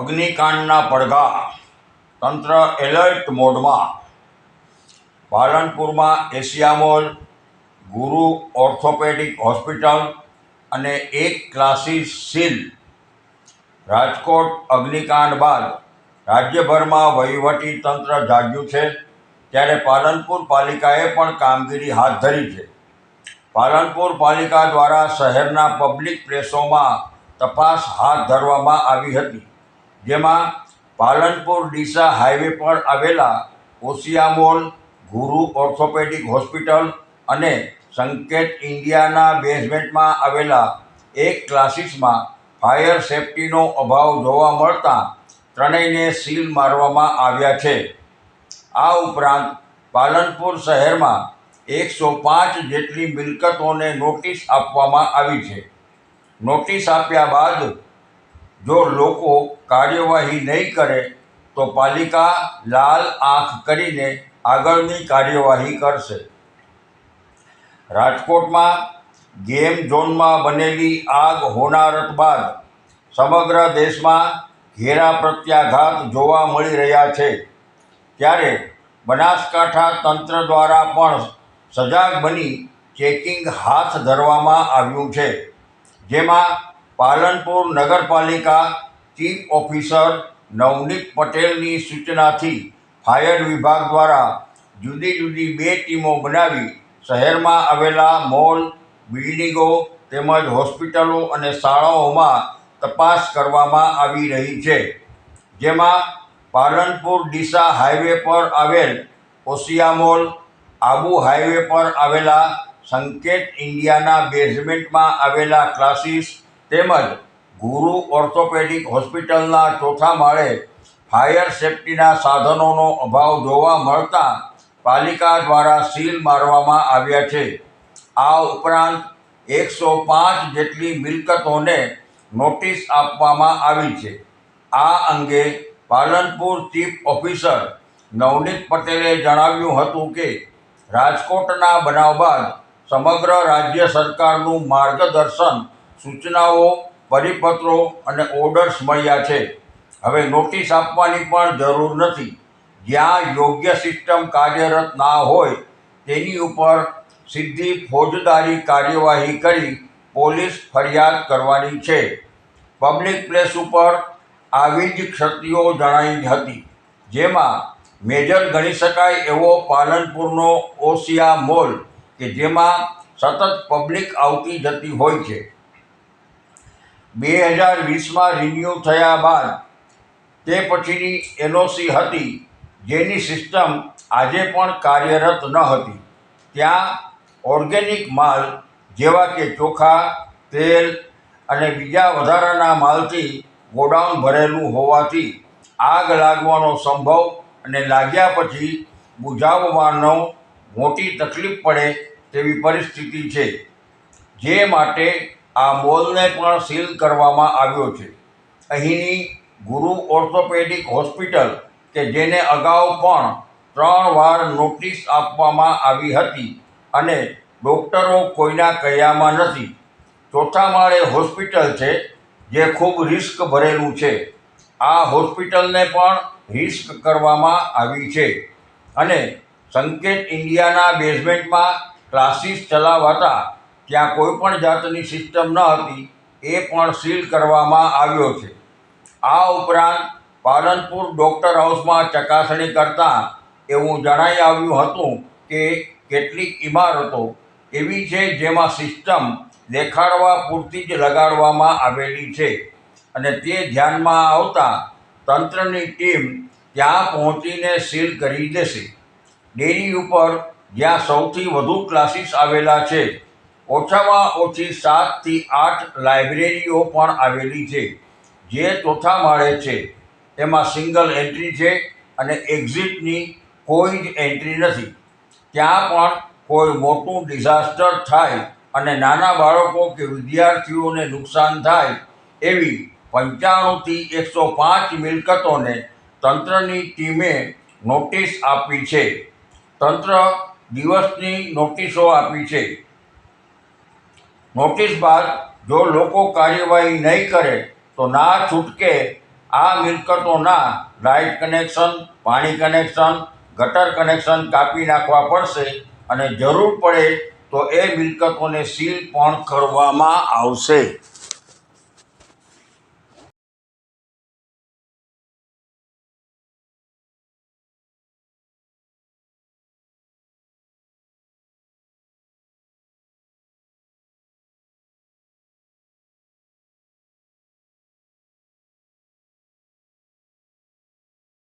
અગ્નિકાંડના પડઘા, તંત્ર એલર્ટ મોડમાં. પાલનપુરમાં Asia mall, ગુરુ ઓર્થોપેડિક હોસ્પિટલ અને એક ક્લાસીસ સીલ. રાજકોટ અગ્નિકાંડ બાદ રાજ્યભરમાં વહીવટી તંત્ર જાગ્યું છે, ત્યારે પાલનપુર પાલિકાએ પણ કામગીરી હાથ ધરી છે. પાલનપુર પાલિકા દ્વારા શહેરના પબ્લિક પ્લેસોમાં તપાસ હાથ ધરવામાં આવી હતી, જેમાં પાલનપુર ડીસા હાઈવે પર આવેલા ઓશિયા મોલ, ગુરુ ઓર્થોપેડિક હોસ્પિટલ અને સંકેત ઇન્ડિયાના બેઝમેન્ટમાં આવેલા એક ક્લાસીસમાં ફાયર સેફટીનો અભાવ જોવા મળતા ત્રણેયને સીલ મારવામાં આવ્યા છે. આ ઉપરાંત પાલનપુર શહેરમાં 105 જેટલી મિલકતોને નોટિસ આપવામાં આવી છે. નોટિસ આપ્યા બાદ જો લોકો કાર્યવાહી નહીં કરે તો પાલિકા લાલ આંખ કરીને આગળની કાર્યવાહી કરશે. રાજકોટમાં ગેમ ઝોનમાં બનેલી આગ હોનારત બાદ સમગ્ર દેશમાં ઘેરા પ્રત્યાઘાત જોવા મળી રહ્યા છે, ત્યારે બનાસકાંઠા તંત્ર દ્વારા પણ સજાગ બની ચેકિંગ હાથ ધરવામાં આવ્યું છે, જેમાં પાલનપુર નગરપાલિકા ચીફ ઓફિસર નવનીત પટેલની સૂચનાથી ફાયર વિભાગ દ્વારા જુદી જુદી 2 ટીમો બનાવી શહેરમાં આવેલા મોલ, બિલ્ડિંગો તેમજ હોસ્પિટલો અને શાળાઓમાં તપાસ કરવામાં આવી રહી છે, જેમાં પાલનપુર ડીસા હાઈવે પર આવેલ ઓશિયા મોલ, આબુ હાઈવે પર આવેલા સંકેત ઇન્ડિયાના બેઝમેન્ટમાં આવેલા ક્લાસીસ તેમજ ગુરુ ઓર્થોપેડિક હોસ્પિટલના ચોથા માળે ફાયર સેફટીના સાધનોનો અભાવ જોવા મળતા પાલિકા દ્વારા સીલ મારવામાં આવ્યા છે. આ ઉપરાંત 105 જેટલી મિલકતોને નોટિસ આપવામાં આવી છે. આ અંગે પાલનપુર ચીફ ઓફિસર નવનીત પટેલે જણાવ્યું હતું કે રાજકોટના બનાવ બાદ સમગ્ર રાજ્ય સરકારનું માર્ગદર્શન, સૂચનાઓ, પરિપત્રો અને ઓર્ડર્સ મળ્યા છે. હવે નોટિસ આપવાની પણ જરૂર નથી. જ્યાં યોગ્ય સિસ્ટમ કાર્યરત ના હોય તેની ઉપર સીધી ફોજદારી કાર્યવાહી કરી પોલીસ ફરિયાદ કરવાની છે. પબ્લિક પ્લેસ ઉપર આવી જ ક્ષતિઓ જણાઈ હતી, જેમાં મેજર ગણી શકાય એવો પાલનપુરનો ઓશિયા મોલ કે જેમાં સતત પબ્લિક આવતી જતી હોય છે. 2020માં રિન્યૂ થયા બાદ તે પછીની એનઓસી હતી, જેની સિસ્ટમ આજે પણ કાર્યરત ન હતી. ત્યાં ઓર્ગેનિક માલ જેવા કે ચોખા, તેલ અને બીજા વધારાના માલથી ગોડાઉન ભરેલું હોવાથી આગ લાગવાનો સંભવ અને લાગ્યા પછી બુઝાવવાનો મોટી તકલીફ પડે તેવી પરિસ્થિતિ છે, જે માટે આ મોલને પણ સીલ કરવામાં આવ્યો છે. અહીંની ગુરુ ઓર્થોપેડિક હોસ્પિટલ કે જેને અગાઉ પણ 3 વાર નોટિસ આપવામાં આવી હતી અને ડૉક્ટરો કોઈના કહ્યામાં નથી. ચોથા માળે હોસ્પિટલ છે, જે ખૂબ રિસ્ક ભરેલું છે. આ હોસ્પિટલને પણ રિસ્ક કરવામાં આવી છે અને સંકેત ઇન્ડિયાના બેઝમેન્ટમાં ક્લાસીસ ચલાવાતા ત્યાં કોઈ પણ જાતની સિસ્ટમ ન હતી, એ પણ સીલ કરવામાં આવ્યો છે. આ ઉપરાંત પાલનપુર ડૉક્ટર હાઉસમાં ચકાસણી કરતાં એવું જણાઈ આવ્યું હતું કે કેટલીક ઇમારતો એવી છે જેમાં સિસ્ટમ દેખાડવા પૂરતી જ લગાડવામાં આવેલી છે અને તે ધ્યાનમાં આવતા તંત્રની ટીમ ત્યાં પહોંચીને સીલ કરી દેશે. ડેરી ઉપર જ્યાં સૌથી વધુ ક્લાસીસ આવેલા છે, ઓછામાં ઓછી 7 થી 8 લાઇબ્રેરીઓ પણ આવેલી છે, જે ચોથા માળે છે. તેમાં સિંગલ એન્ટ્રી છે અને એક્ઝિટની કોઈ જ એન્ટ્રી નથી. ત્યાં પણ કોઈ મોટું ડિઝાસ્ટર થાય અને નાના બાળકો કે વિદ્યાર્થીઓને નુકસાન થાય એવી 95 થી 105 મિલકતોને તંત્રની ટીમે નોટિસ આપી છે. તંત્ર દિવસની નોટિસો આપી છે. નોટિસ બાદ જો લોકો કાર્યવાહી નહીં કરે તો ના છૂટકે આ મિલકતોના લાઇટ કનેક્શન, પાણી કનેક્શન, ગટર કનેક્શન કાપી નાખવા પડશે અને જરૂર પડે તો એ મિલકતોને સીલ પણ કરવામાં આવશે.